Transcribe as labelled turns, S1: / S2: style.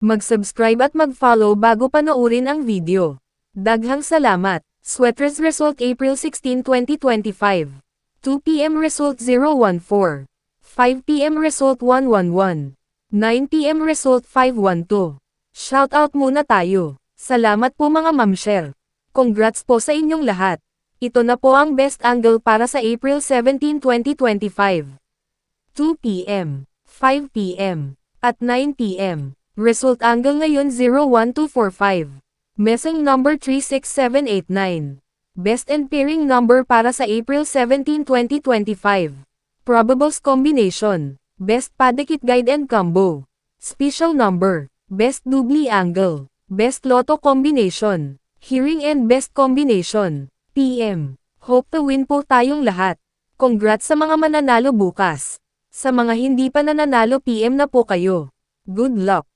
S1: Mag-subscribe at mag-follow bago panoorin ang video. Daghang salamat. Sweaters result April 16, 2025. 2 p.m. result 014. 5 p.m. result 111. 9 p.m. result 512. Shoutout muna tayo. Salamat po mga mamshel. Congrats po sa inyong lahat. Ito na po ang best angle para sa April 17, 2025. 2 p.m., 5 p.m., at 9 p.m. Result angle ngayon 01245. Messing number 36789. Best and pairing number para sa April 17, 2025. Probables combination. Best padikit guide and combo. Special number. Best doubly angle. Best lotto combination. Hearing and best combination. PM. Hope to win po tayong lahat. Congrats sa mga mananalo bukas. Sa mga hindi pa nananalo PM na po kayo. Good luck.